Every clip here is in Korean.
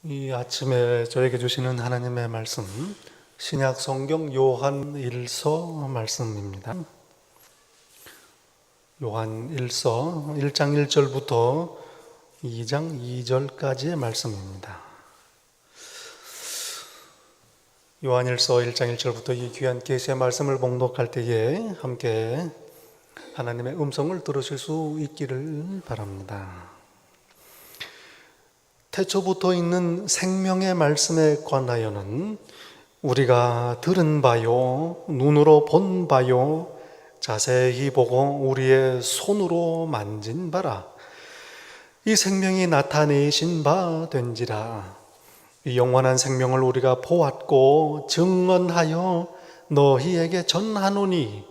이 아침에 저에게 주시는 하나님의 말씀, 신약 성경 요한 1서 말씀입니다. 요한 1서 1장 1절부터 2장 2절까지의 말씀입니다. 요한 1서 1장 1절부터 이 귀한 계시의 말씀을 봉독할 때에 함께 하나님의 음성을 들으실 수 있기를 바랍니다. 태초부터 있는 생명의 말씀에 관하여는 우리가 들은 바요, 눈으로 본 바요, 자세히 보고 우리의 손으로 만진 바라. 이 생명이 나타내신 바 된지라. 이 영원한 생명을 우리가 보았고 증언하여 너희에게 전하노니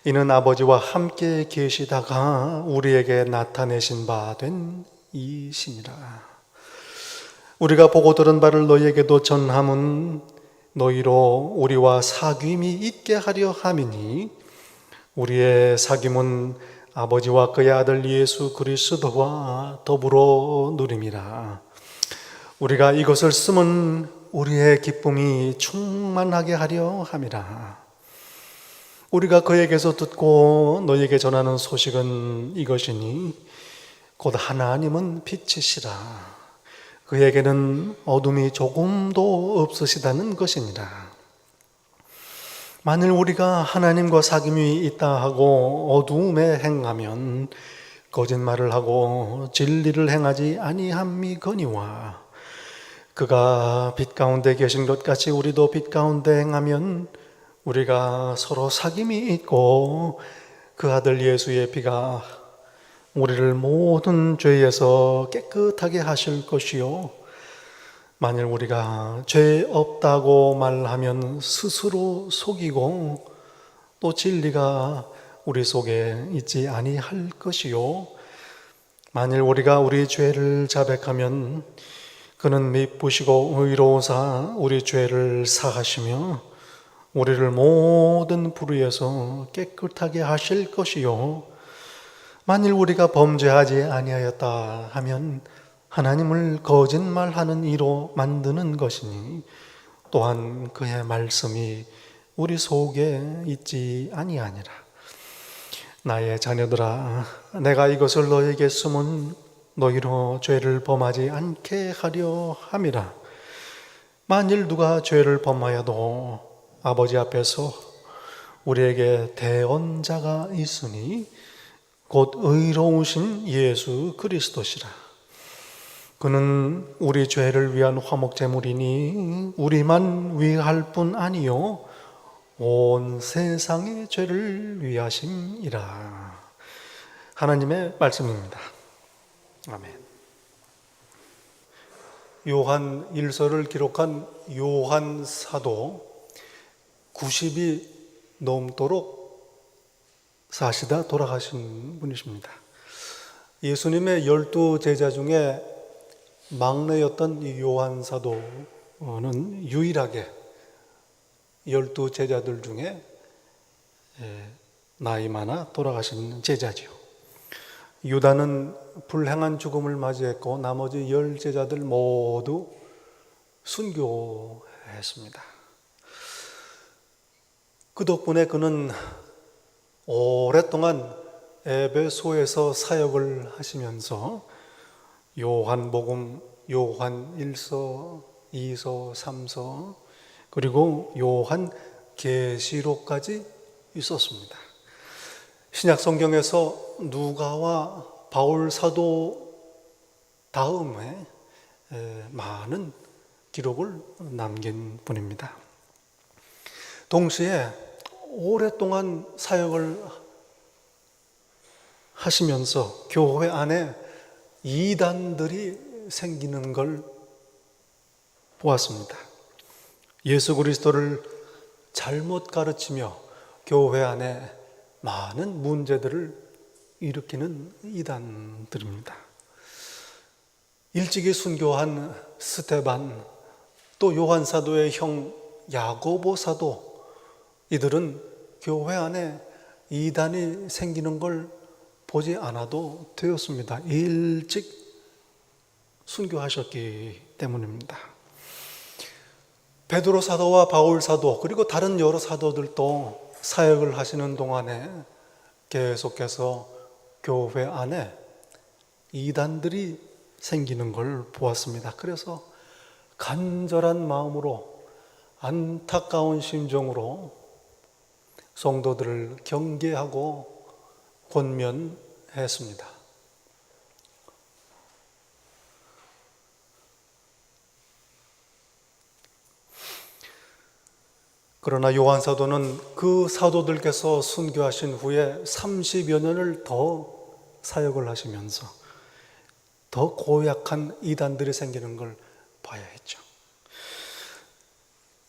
이는 아버지와 함께 계시다가 우리에게 나타내신 바 된 이시니라. 우리가 보고 들은 바를 너희에게도 전함은 너희로 우리와 사귐이 있게 하려 함이니 우리의 사귐은 아버지와 그의 아들 예수 그리스도와 더불어 누림이라. 우리가 이것을 쓰면 우리의 기쁨이 충만하게 하려 함이라. 우리가 그에게서 듣고 너희에게 전하는 소식은 이것이니 곧 하나님은 빛이시라. 그에게는 어둠이 조금도 없으시다는 것이니라. 만일 우리가 하나님과 사귐이 있다 하고 어두움에 행하면 거짓말을 하고 진리를 행하지 아니함이거니와 그가 빛 가운데 계신 것 같이 우리도 빛 가운데 행하면 우리가 서로 사귐이 있고 그 아들 예수의 피가 우리를 모든 죄에서 깨끗하게 하실 것이요 만일 우리가 죄 없다고 말하면 스스로 속이고 또 진리가 우리 속에 있지 아니할 것이요 만일 우리가 우리 죄를 자백하면 그는 미쁘시고 의로우사 우리 죄를 사하시며 우리를 모든 불의에서 깨끗하게 하실 것이요 만일 우리가 범죄하지 아니하였다 하면 하나님을 거짓말하는 이로 만드는 것이니 또한 그의 말씀이 우리 속에 있지 아니하니라. 나의 자녀들아, 내가 이것을 너에게 쓰면 너희로 죄를 범하지 않게 하려 함이라. 만일 누가 죄를 범하여도 아버지 앞에서 우리에게 대언자가 있으니 곧 의로우신 예수 그리스도시라. 그는 우리 죄를 위한 화목제물이니 우리만 위할 뿐 아니요 온 세상의 죄를 위하심이라. 하나님의 말씀입니다. 아멘. 요한 1서를 기록한 요한 사도 90이 넘도록 사시다 돌아가신 분이십니다. 예수님의 12제자 중에 막내였던 이 요한 사도는 유일하게 12제자들 중에 나이 많아 돌아가신 제자지요. 유다는 불행한 죽음을 맞이했고 나머지 10제자들 모두 순교했습니다. 그 덕분에 그는 오랫동안 에베소에서 사역을 하시면서 요한복음, 요한 1서, 2서, 3서 그리고 요한 계시록까지 있었습니다. 신약 성경에서 누가와 바울 사도 다음에 많은 기록을 남긴 분입니다. 동시에 오랫동안 사역을 하시면서 교회 안에 이단들이 생기는 걸 보았습니다. 예수 그리스도를 잘못 가르치며 교회 안에 많은 문제들을 일으키는 이단들입니다. 일찍이 순교한 스데반, 또 요한 사도의 형 야고보 사도, 이들은 교회 안에 이단이 생기는 걸 보지 않아도 되었습니다. 일찍 순교하셨기 때문입니다. 베드로 사도와 바울 사도 그리고 다른 여러 사도들도 사역을 하시는 동안에 계속해서 교회 안에 이단들이 생기는 걸 보았습니다. 그래서 간절한 마음으로 안타까운 심정으로 성도들을 경계하고 권면했습니다. 그러나 요한 사도는 그 사도들께서 순교하신 후에 30여 년을 더 사역을 하시면서 더 고약한 이단들이 생기는 걸 봐야 했죠.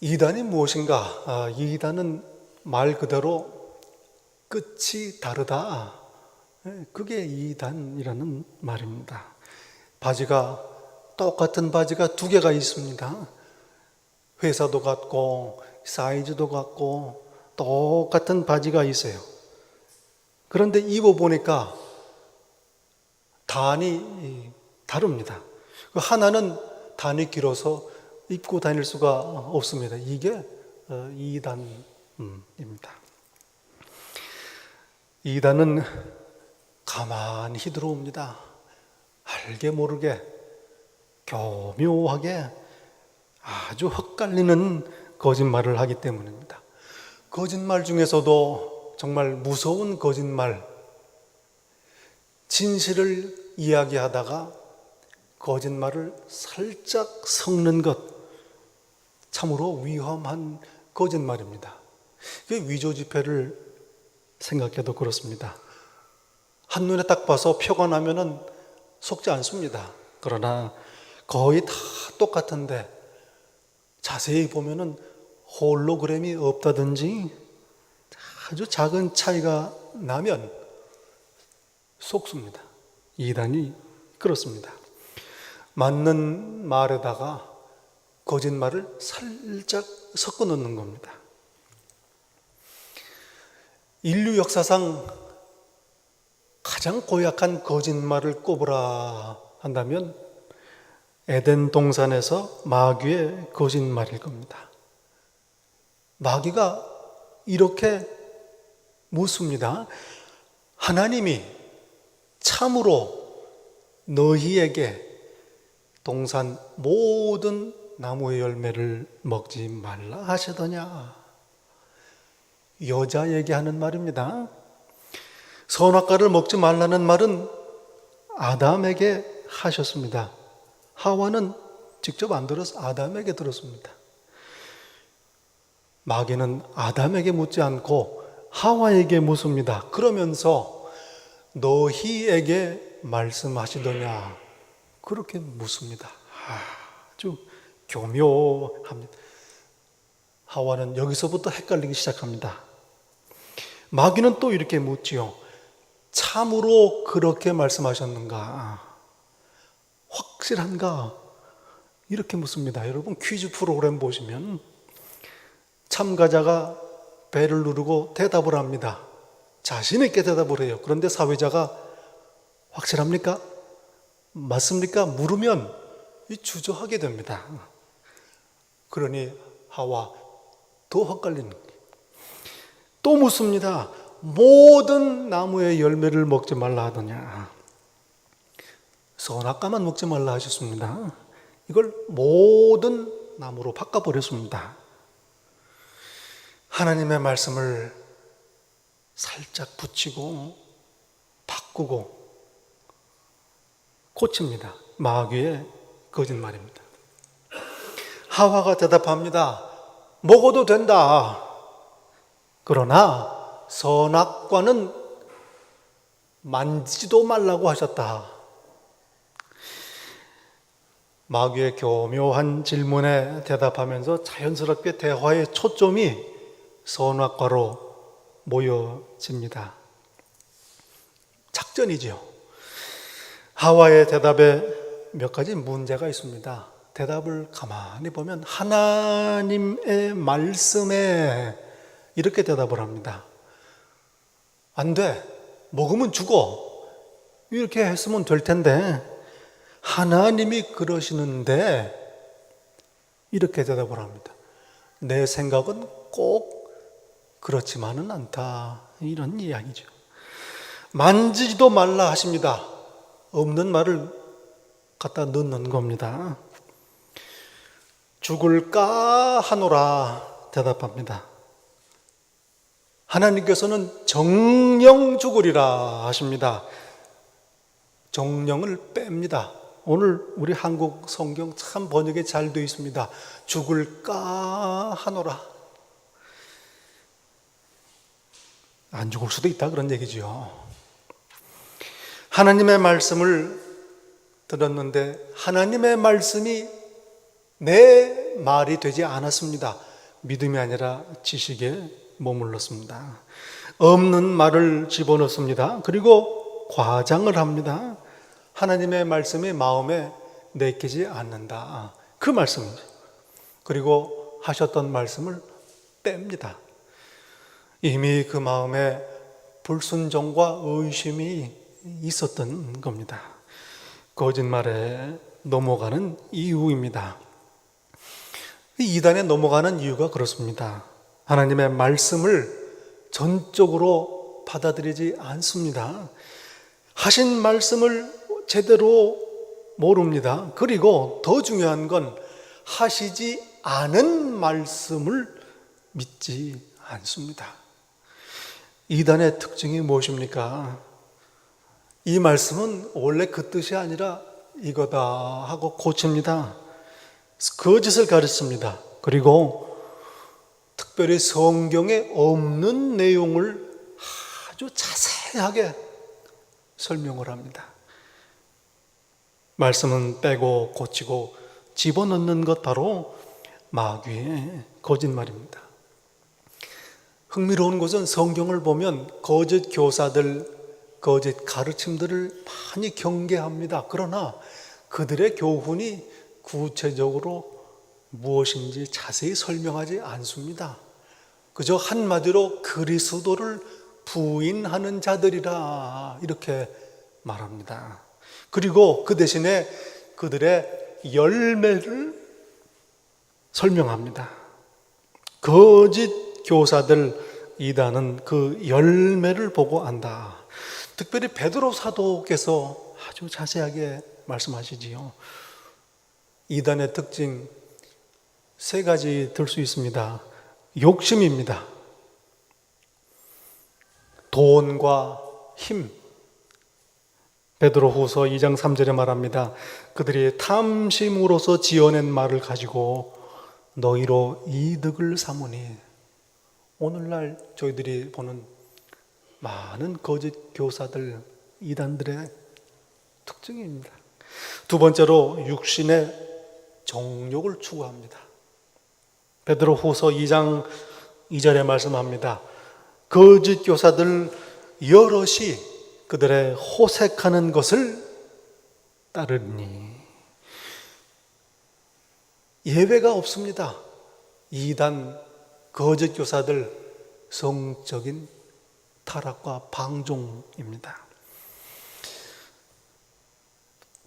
이단이 무엇인가? 이단은 말 그대로 끝이 다르다. 그게 이단이라는 말입니다. 바지가 똑같은 바지가 두 개가 있습니다. 회사도 같고 사이즈도 같고 똑같은 바지가 있어요. 그런데 입어보니까 단이 다릅니다. 하나는 단이 길어서 입고 다닐 수가 없습니다. 이게 이단입니다. 이단은 가만히 들어옵니다. 알게 모르게 교묘하게 아주 헛갈리는 거짓말을 하기 때문입니다. 거짓말 중에서도 정말 무서운 거짓말, 진실을 이야기하다가 거짓말을 살짝 섞는 것, 참으로 위험한 거짓말입니다. 위조 지폐를 생각해도 그렇습니다. 한눈에 딱 봐서 표가 나면은 속지 않습니다. 그러나 거의 다 똑같은데 자세히 보면은 홀로그램이 없다든지 아주 작은 차이가 나면 속습니다. 이단이 그렇습니다. 맞는 말에다가 거짓말을 살짝 섞어 넣는 겁니다. 인류 역사상 가장 고약한 거짓말을 꼽으라 한다면 에덴 동산에서 마귀의 거짓말일 겁니다. 마귀가 이렇게 묻습니다. 하나님이 참으로 너희에게 동산 모든 나무의 열매를 먹지 말라 하시더냐? 여자에게 하는 말입니다. 선악과를 먹지 말라는 말은 아담에게 하셨습니다. 하와는 직접 안 들어서 아담에게 들었습니다. 마귀는 아담에게 묻지 않고 하와에게 묻습니다. 그러면서 너희에게 말씀하시더냐? 그렇게 묻습니다. 아주 교묘합니다. 하와는 여기서부터 헷갈리기 시작합니다. 마귀는 또 이렇게 묻지요. 참으로 그렇게 말씀하셨는가? 확실한가? 이렇게 묻습니다. 여러분 퀴즈 프로그램 보시면 참가자가 배를 누르고 대답을 합니다. 자신 있게 대답을 해요. 그런데 사회자가 확실합니까? 맞습니까? 물으면 주저하게 됩니다. 그러니 하와 더 헛갈리는 거예요. 또 묻습니다. 모든 나무의 열매를 먹지 말라 하더냐? 선악과만 먹지 말라 하셨습니다. 이걸 모든 나무로 바꿔버렸습니다. 하나님의 말씀을 살짝 붙이고 바꾸고 고칩니다. 마귀의 거짓말입니다. 하와가 대답합니다. 먹어도 된다. 그러나 선악과는 만지지도 말라고 하셨다. 마귀의 교묘한 질문에 대답하면서 자연스럽게 대화의 초점이 선악과로 모여집니다. 작전이죠. 하와의 대답에 몇 가지 문제가 있습니다. 대답을 가만히 보면 하나님의 말씀에 이렇게 대답을 합니다. 안 돼. 먹으면 죽어. 이렇게 했으면 될 텐데 하나님이 그러시는데 이렇게 대답을 합니다. 내 생각은 꼭 그렇지만은 않다. 이런 이야기죠. 만지지도 말라 하십니다. 없는 말을 갖다 넣는 겁니다. 죽을까 하노라 대답합니다. 하나님께서는 정령 죽으리라 하십니다. 정령을 뺍니다. 오늘 우리 한국 성경 참 번역이 잘 되어 있습니다. 죽을까 하노라. 안 죽을 수도 있다 그런 얘기죠. 하나님의 말씀을 들었는데 하나님의 말씀이 내 말이 되지 않았습니다. 믿음이 아니라 지식에 머물렀습니다. 없는 말을 집어넣습니다. 그리고 과장을 합니다. 하나님의 말씀이 마음에 내키지 않는다. 그 말씀이죠. 그리고 하셨던 말씀을 뺍니다. 이미 그 마음에 불순종과 의심이 있었던 겁니다. 거짓말에 넘어가는 이유입니다. 이단에 넘어가는 이유가 그렇습니다. 하나님의 말씀을 전적으로 받아들이지 않습니다. 하신 말씀을 제대로 모릅니다. 그리고 더 중요한 건 하시지 않은 말씀을 믿지 않습니다. 이단의 특징이 무엇입니까? 이 말씀은 원래 그 뜻이 아니라 이거다 하고 고칩니다. 거짓을 가르칩니다. 그리고 특별히 성경에 없는 내용을 아주 자세하게 설명을 합니다. 말씀은 빼고 고치고 집어넣는 것 바로 마귀의 거짓말입니다. 흥미로운 것은 성경을 보면 거짓 교사들, 거짓 가르침들을 많이 경계합니다. 그러나 그들의 교훈이 구체적으로 무엇인지 자세히 설명하지 않습니다. 그저 한마디로 그리스도를 부인하는 자들이라 이렇게 말합니다. 그리고 그 대신에 그들의 열매를 설명합니다. 거짓 교사들 이단은 그 열매를 보고 안다. 특별히 베드로 사도께서 아주 자세하게 말씀하시지요. 이단의 특징 세 가지 들 수 있습니다. 욕심입니다. 돈과 힘. 베드로후서 2장 3절에 말합니다. 그들이 탐심으로서 지어낸 말을 가지고 너희로 이득을 삼으니. 오늘날 저희들이 보는 많은 거짓 교사들, 이단들의 특징입니다. 두 번째로 육신의 정욕을 추구합니다. 베드로후서 2장 2절에 말씀합니다. 거짓 교사들 여럿이 그들의 호색하는 것을 따르니. 예외가 없습니다. 이단 거짓 교사들 성적인 타락과 방종입니다.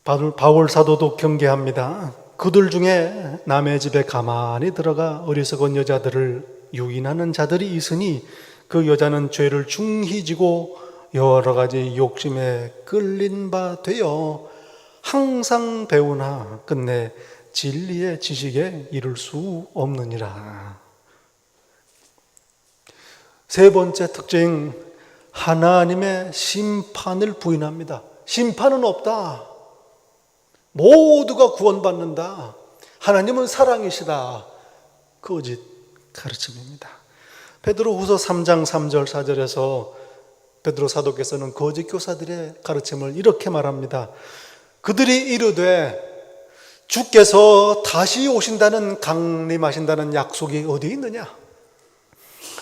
바울 사도도 경계합니다. 그들 중에 남의 집에 가만히 들어가 어리석은 여자들을 유인하는 자들이 있으니 그 여자는 죄를 중히 지고 여러 가지 욕심에 끌린 바 되어 항상 배우나 끝내 진리의 지식에 이를 수 없느니라. 세 번째 특징, 하나님의 심판을 부인합니다. 심판은 없다. 모두가 구원받는다. 하나님은 사랑이시다. 거짓 가르침입니다. 베드로후서 3장 3절 4절에서 베드로 사도께서는 거짓 교사들의 가르침을 이렇게 말합니다. 그들이 이르되 주께서 다시 오신다는 강림하신다는 약속이 어디 있느냐?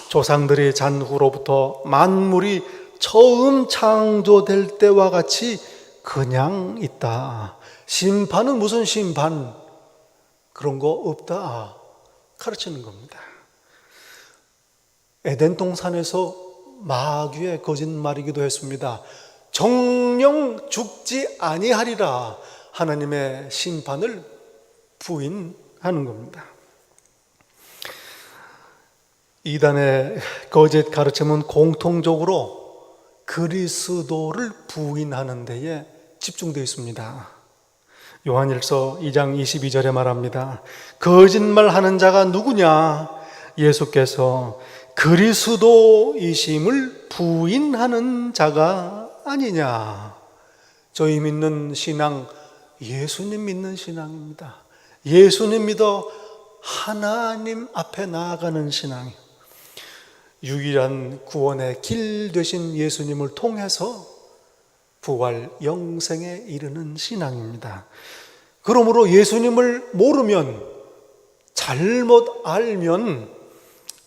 조상들이 잔후로부터 만물이 처음 창조될 때와 같이 그냥 있다. 심판은 무슨 심판? 그런 거 없다. 가르치는 겁니다. 에덴 동산에서 마귀의 거짓말이기도 했습니다. 정령 죽지 아니하리라. 하나님의 심판을 부인하는 겁니다. 이단의 거짓 가르침은 공통적으로 그리스도를 부인하는 데에 집중되어 있습니다. 요한일서 2장 22절에 말합니다. 거짓말하는 자가 누구냐? 예수께서 그리스도이심을 부인하는 자가 아니냐. 저희 믿는 신앙, 예수님 믿는 신앙입니다. 예수님 믿어 하나님 앞에 나아가는 신앙이에요. 유일한 구원의 길 되신 예수님을 통해서 부활 영생에 이르는 신앙입니다. 그러므로 예수님을 모르면, 잘못 알면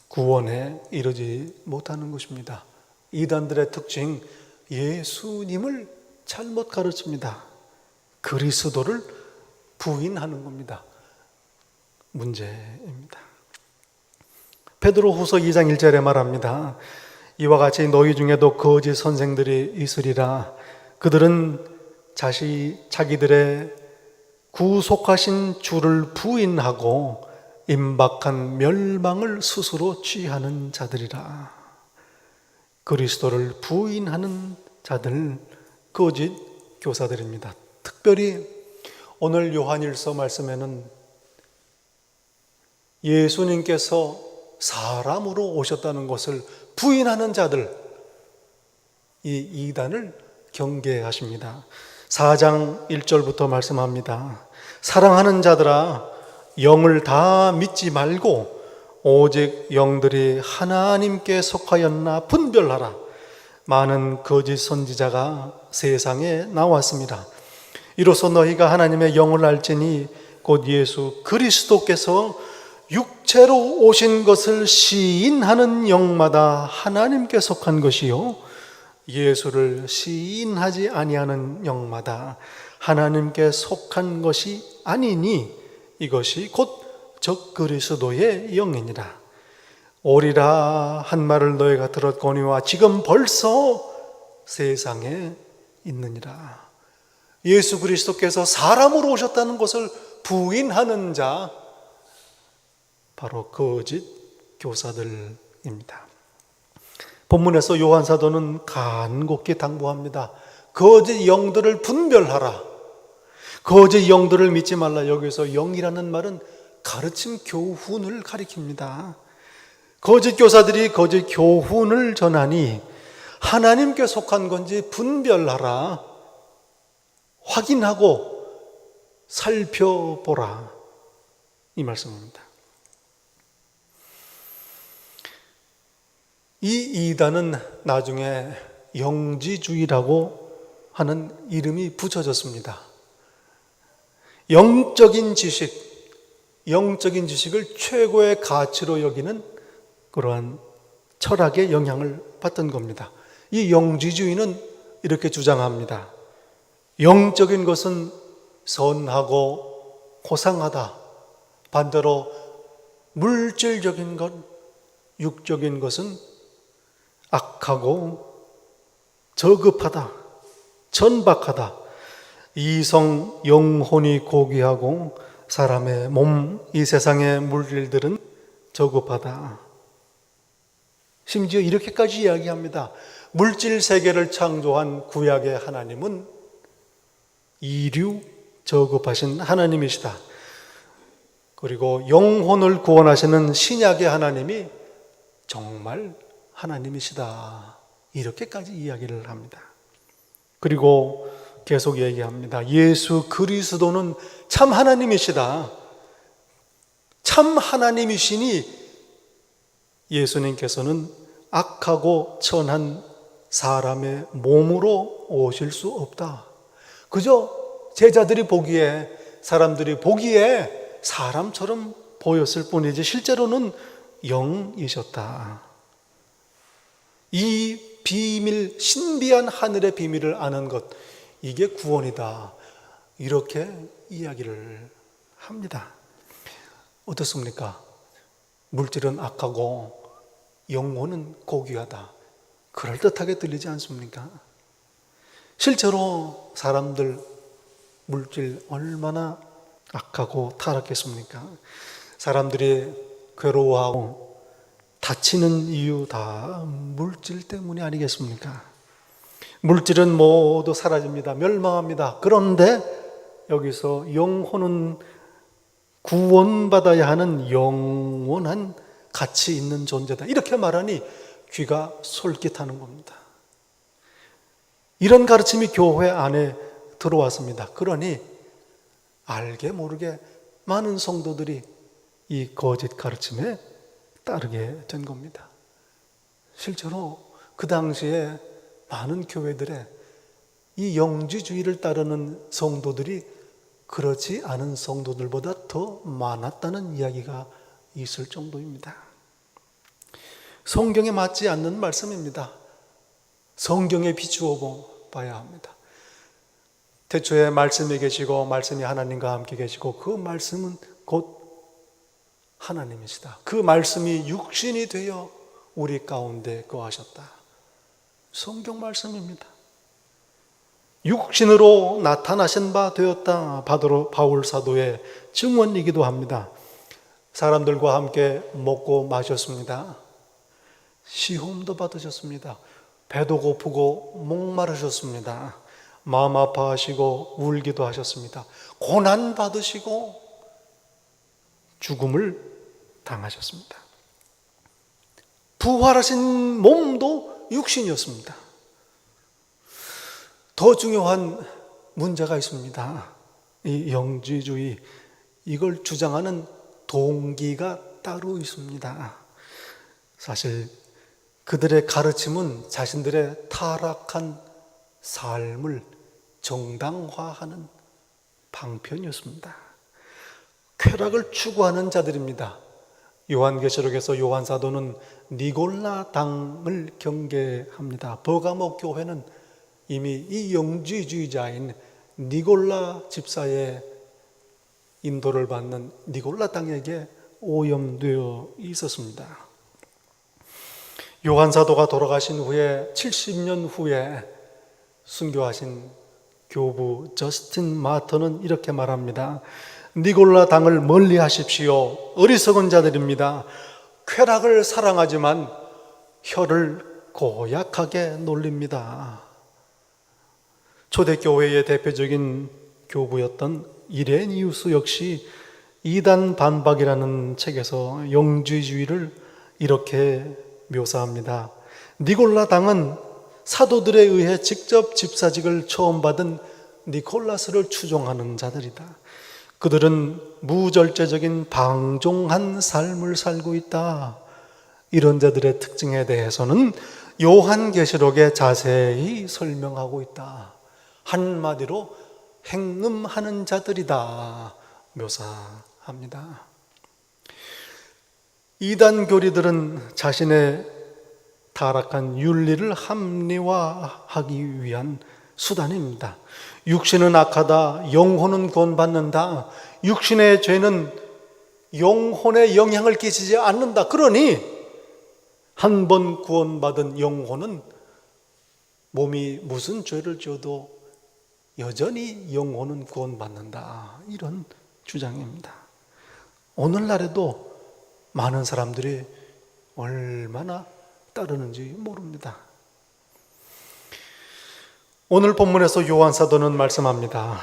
구원에 이르지 못하는 것입니다. 이단들의 특징, 예수님을 잘못 가르칩니다. 그리스도를 부인하는 겁니다. 문제입니다. 베드로후서 2장 1절에 말합니다. 이와 같이 너희 중에도 거짓 선생들이 있으리라. 그들은 자기들의 구속하신 주를 부인하고 임박한 멸망을 스스로 취하는 자들이라. 그리스도를 부인하는 자들, 거짓 교사들입니다. 특별히 오늘 요한일서 말씀에는 예수님께서 사람으로 오셨다는 것을 부인하는 자들, 이 이단을 경계하십니다. 4장 1절부터 말씀합니다. 사랑하는 자들아, 영을 다 믿지 말고 오직 영들이 하나님께 속하였나 분별하라. 많은 거짓 선지자가 세상에 나왔습니다. 이로써 너희가 하나님의 영을 알지니 곧 예수 그리스도께서 육체로 오신 것을 시인하는 영마다 하나님께 속한 것이요 예수를 시인하지 아니하는 영마다 하나님께 속한 것이 아니니 이것이 곧 적그리스도의 영이니라. 오리라 한 말을 너희가 들었거니와 지금 벌써 세상에 있느니라. 예수 그리스도께서 사람으로 오셨다는 것을 부인하는 자, 바로 거짓 교사들입니다. 본문에서 요한 사도는 간곡히 당부합니다. 거짓 영들을 분별하라. 거짓 영들을 믿지 말라. 여기서 영이라는 말은 가르침 교훈을 가리킵니다. 거짓 교사들이 거짓 교훈을 전하니 하나님께 속한 건지 분별하라. 확인하고 살펴보라. 이 말씀입니다. 이 이단은 나중에 영지주의라고 하는 이름이 붙여졌습니다. 영적인 지식을 최고의 가치로 여기는 그러한 철학의 영향을 받던 겁니다. 이 영지주의는 이렇게 주장합니다. 영적인 것은 선하고 고상하다. 반대로 물질적인 것, 육적인 것은 악하고 저급하다, 천박하다. 이성 영혼이 고귀하고 사람의 몸, 이 세상의 물질들은 저급하다. 심지어 이렇게까지 이야기합니다. 물질 세계를 창조한 구약의 하나님은 이류 저급하신 하나님이시다. 그리고 영혼을 구원하시는 신약의 하나님이 정말 하나님이시다. 이렇게까지 이야기를 합니다. 그리고 계속 얘기합니다. 예수 그리스도는 참 하나님이시다. 참 하나님이시니 예수님께서는 악하고 천한 사람의 몸으로 오실 수 없다. 그저 제자들이 보기에, 사람들이 보기에 사람처럼 보였을 뿐이지 실제로는 영이셨다. 이 비밀, 신비한 하늘의 비밀을 아는 것, 이게 구원이다. 이렇게 이야기를 합니다. 어떻습니까? 물질은 악하고 영혼은 고귀하다. 그럴듯하게 들리지 않습니까? 실제로 사람들 물질 얼마나 악하고 타락했습니까? 사람들이 괴로워하고 다치는 이유 다 물질 때문이 아니겠습니까? 물질은 모두 사라집니다. 멸망합니다. 그런데 여기서 영혼은 구원받아야 하는 영원한 가치 있는 존재다. 이렇게 말하니 귀가 솔깃하는 겁니다. 이런 가르침이 교회 안에 들어왔습니다. 그러니 알게 모르게 많은 성도들이 이 거짓 가르침에 따르게 된 겁니다. 실제로 그 당시에 많은 교회들에 이 영지주의를 따르는 성도들이 그렇지 않은 성도들보다 더 많았다는 이야기가 있을 정도입니다. 성경에 맞지 않는 말씀입니다. 성경에 비추어 봐야 합니다. 태초에 말씀이 계시고 말씀이 하나님과 함께 계시고 그 말씀은 곧 하나님이시다. 그 말씀이 육신이 되어 우리 가운데 거하셨다. 성경 말씀입니다. 육신으로 나타나신 바 되었다. 바울 사도의 증언이기도 합니다. 사람들과 함께 먹고 마셨습니다. 시험도 받으셨습니다. 배도 고프고 목마르셨습니다. 마음 아파하시고 울기도 하셨습니다. 고난 받으시고 죽음을 당하셨습니다. 부활하신 몸도 육신이었습니다. 더 중요한 문제가 있습니다. 이 영지주의, 이걸 주장하는 동기가 따로 있습니다. 사실 그들의 가르침은 자신들의 타락한 삶을 정당화하는 방편이었습니다. 쾌락을 추구하는 자들입니다. 요한계시록에서 요한 사도는 니골라 당을 경계합니다. 버가모 교회는 이미 이 영지주의자인 니골라 집사의 인도를 받는 니골라 당에게 오염되어 있었습니다. 요한 사도가 돌아가신 후에 70년 후에 순교하신 교부 저스틴 마터는 이렇게 말합니다. 니골라 당을 멀리 하십시오. 어리석은 자들입니다. 쾌락을 사랑하지만 혀를 고약하게 놀립니다. 초대교회의 대표적인 교부였던 이레니우스 역시 이단 반박이라는 책에서 영지주의를 이렇게 묘사합니다. 니골라 당은 사도들에 의해 직접 집사직을 처음 받은 니콜라스를 추종하는 자들이다. 그들은 무절제적인 방종한 삶을 살고 있다. 이런 자들의 특징에 대해서는 요한계시록에 자세히 설명하고 있다. 한마디로 행음하는 자들이다 묘사합니다. 이단 교리들은 자신의 타락한 윤리를 합리화하기 위한 수단입니다. 육신은 악하다, 영혼은 구원받는다, 육신의 죄는 영혼에 영향을 끼치지 않는다. 그러니 한 번 구원받은 영혼은 몸이 무슨 죄를 지어도 여전히 영혼은 구원받는다. 이런 주장입니다. 오늘날에도 많은 사람들이 얼마나 따르는지 모릅니다. 오늘 본문에서 요한 사도는 말씀합니다.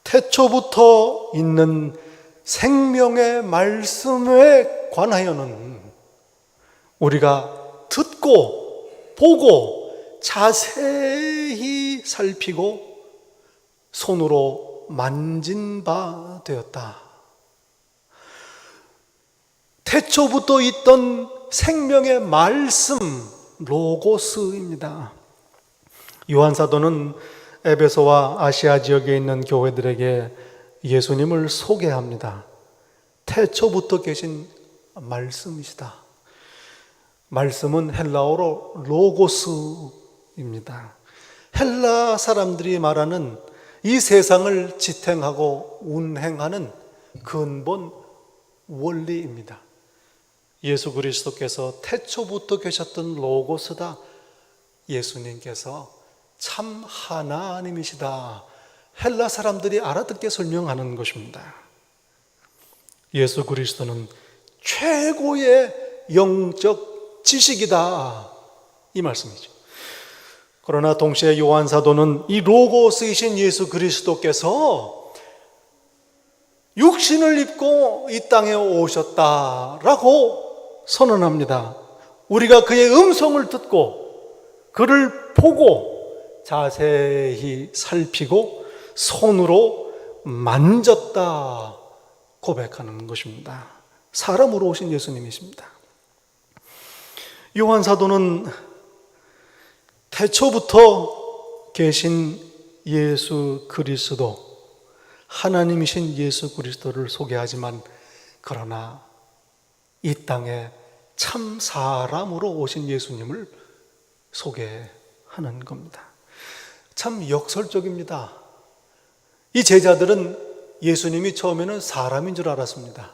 태초부터 있는 생명의 말씀에 관하여는 우리가 듣고 보고 자세히 살피고 손으로 만진 바 되었다. 태초부터 있던 생명의 말씀, 로고스입니다. 요한 사도는 에베소와 아시아 지역에 있는 교회들에게 예수님을 소개합니다. 태초부터 계신 말씀이시다. 말씀은 헬라어로 로고스입니다. 헬라 사람들이 말하는 이 세상을 지탱하고 운행하는 근본 원리입니다. 예수 그리스도께서 태초부터 계셨던 로고스다. 예수님께서 참 하나님이시다. 헬라 사람들이 알아듣게 설명하는 것입니다. 예수 그리스도는 최고의 영적 지식이다, 이 말씀이죠. 그러나 동시에 요한 사도는 이 로고스이신 예수 그리스도께서 육신을 입고 이 땅에 오셨다라고 선언합니다. 우리가 그의 음성을 듣고 그를 보고 자세히 살피고 손으로 만졌다 고백하는 것입니다. 사람으로 오신 예수님이십니다. 요한 사도는 태초부터 계신 예수 그리스도, 하나님이신 예수 그리스도를 소개하지만 그러나 이 땅에 참 사람으로 오신 예수님을 소개하는 겁니다. 참 역설적입니다. 이 제자들은 예수님이 처음에는 사람인 줄 알았습니다.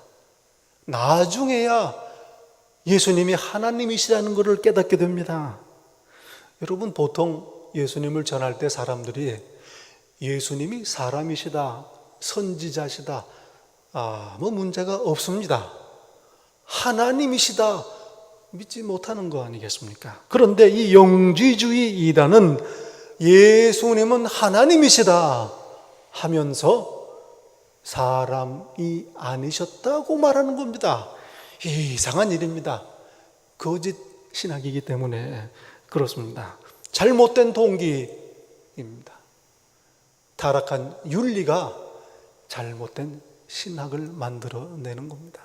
나중에야 예수님이 하나님이시라는 것을 깨닫게 됩니다. 여러분, 보통 예수님을 전할 때 사람들이 예수님이 사람이시다, 선지자시다, 뭐 문제가 없습니다, 하나님이시다 믿지 못하는 거 아니겠습니까? 그런데 이 영지주의 이단은 예수님은 하나님이시다 하면서 사람이 아니셨다고 말하는 겁니다. 이상한 일입니다. 거짓 신학이기 때문에 그렇습니다. 잘못된 동기입니다. 타락한 윤리가 잘못된 신학을 만들어내는 겁니다.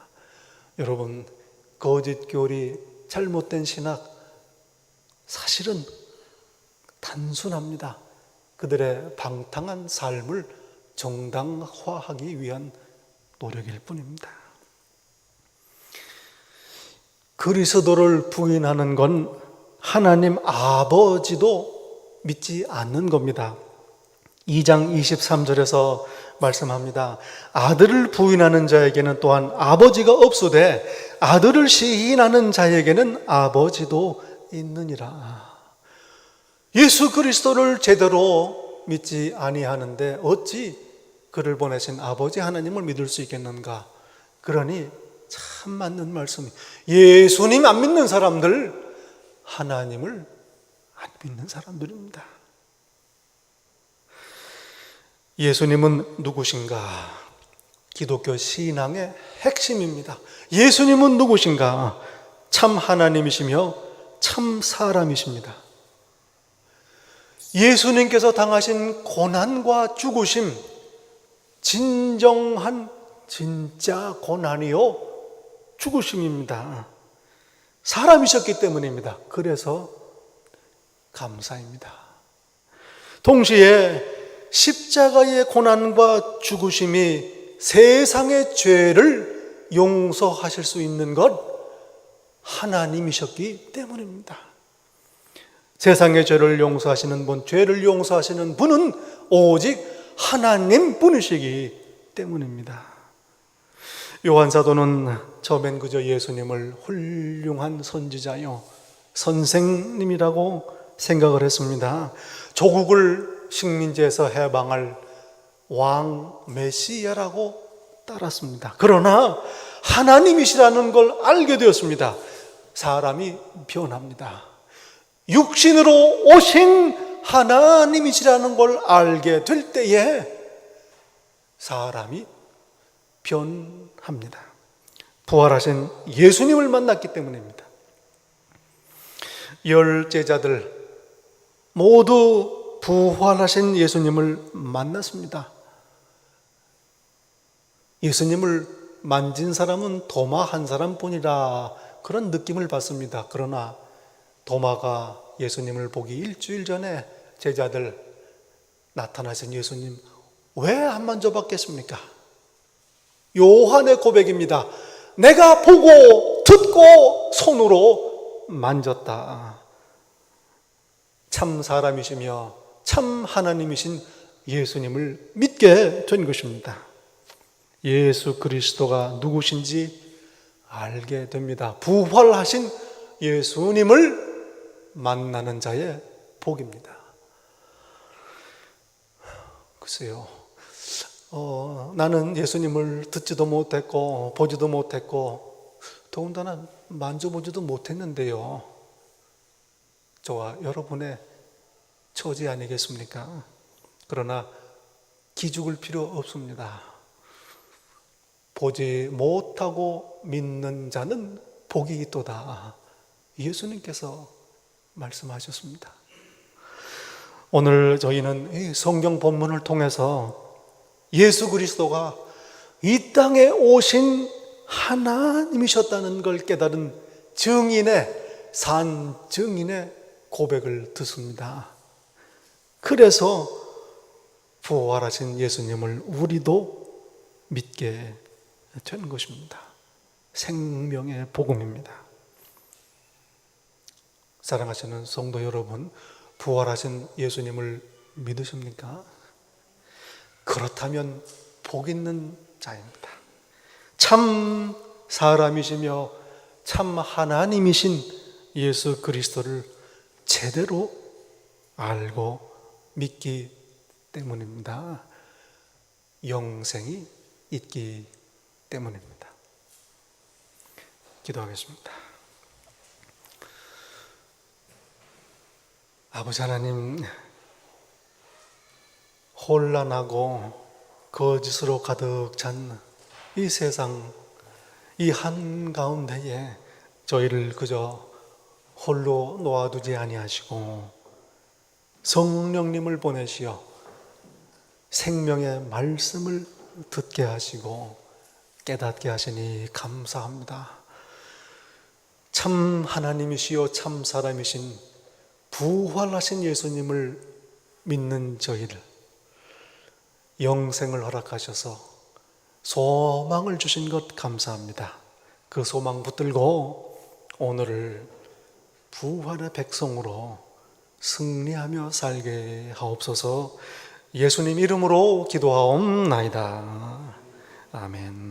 여러분, 거짓 교리, 잘못된 신학, 사실은 단순합니다. 그들의 방탕한 삶을 정당화하기 위한 노력일 뿐입니다. 그리스도를 부인하는 건 하나님 아버지도 믿지 않는 겁니다. 2장 23절에서 말씀합니다. 아들을 부인하는 자에게는 또한 아버지가 없으되 아들을 시인하는 자에게는 아버지도 있느니라. 예수 그리스도를 제대로 믿지 아니하는데 어찌 그를 보내신 아버지 하나님을 믿을 수 있겠는가? 그러니 참 맞는 말씀이, 예수님 안 믿는 사람들 하나님을 안 믿는 사람들입니다. 예수님은 누구신가? 기독교 신앙의 핵심입니다. 예수님은 누구신가? 참 하나님이시며 참 사람이십니다. 예수님께서 당하신 고난과 죽으심, 진정한 진짜 고난이요 죽으심입니다. 사람이셨기 때문입니다. 그래서 감사입니다. 동시에 십자가의 고난과 죽으심이 세상의 죄를 용서하실 수 있는 것 하나님이셨기 때문입니다. 세상의 죄를 용서하시는 분, 죄를 용서하시는 분은 오직 하나님 분이시기 때문입니다. 요한 사도는 처음엔 그저 예수님을 훌륭한 선지자요, 선생님이라고 생각을 했습니다. 조국을 식민지에서 해방할 왕 메시아라고 따랐습니다. 그러나 하나님이시라는 걸 알게 되었습니다. 사람이 변합니다. 육신으로 오신 하나님이시라는 걸 알게 될 때에 사람이 변합니다. 부활하신 예수님을 만났기 때문입니다. 10 제자들 모두 부활하신 예수님을 만났습니다. 예수님을 만진 사람은 도마 한 사람뿐이라 그런 느낌을 받습니다. 그러나 도마가 예수님을 보기 일주일 전에 제자들, 나타나신 예수님 왜 안 만져봤겠습니까? 요한의 고백입니다. 내가 보고 듣고 손으로 만졌다. 참 사람이시며 참 하나님이신 예수님을 믿게 된 것입니다. 예수 그리스도가 누구신지 알게 됩니다. 부활하신 예수님을 만나는 자의 복입니다. 글쎄요, 나는 예수님을 듣지도 못했고 보지도 못했고 더군다나 만져보지도 못했는데요. 저와 여러분의 처지 아니겠습니까? 그러나 기죽을 필요 없습니다. 보지 못하고 믿는 자는 복이 있도다. 예수님께서 말씀하셨습니다. 오늘 저희는 이 성경 본문을 통해서 예수 그리스도가 이 땅에 오신 하나님이셨다는 걸 깨달은 산 증인의 고백을 듣습니다. 그래서 부활하신 예수님을 우리도 믿게 되는 것입니다. 생명의 복음입니다. 사랑하시는 성도 여러분, 부활하신 예수님을 믿으십니까? 그렇다면 복 있는 자입니다. 참 사람이시며 참 하나님이신 예수 그리스도를 제대로 알고 믿기 때문입니다. 영생이 있기 때문입니다. 기도하겠습니다. 아버지 하나님, 혼란하고 거짓으로 가득 찬 이 세상, 이 한가운데에 저희를 그저 홀로 놓아두지 아니하시고 성령님을 보내시어 생명의 말씀을 듣게 하시고 깨닫게 하시니 감사합니다. 참 하나님이시요 참 사람이신 부활하신 예수님을 믿는 저희를 영생을 허락하셔서 소망을 주신 것 감사합니다. 그 소망 붙들고 오늘을 부활의 백성으로 승리하며 살게 하옵소서. 예수님 이름으로 기도하옵나이다. 아멘.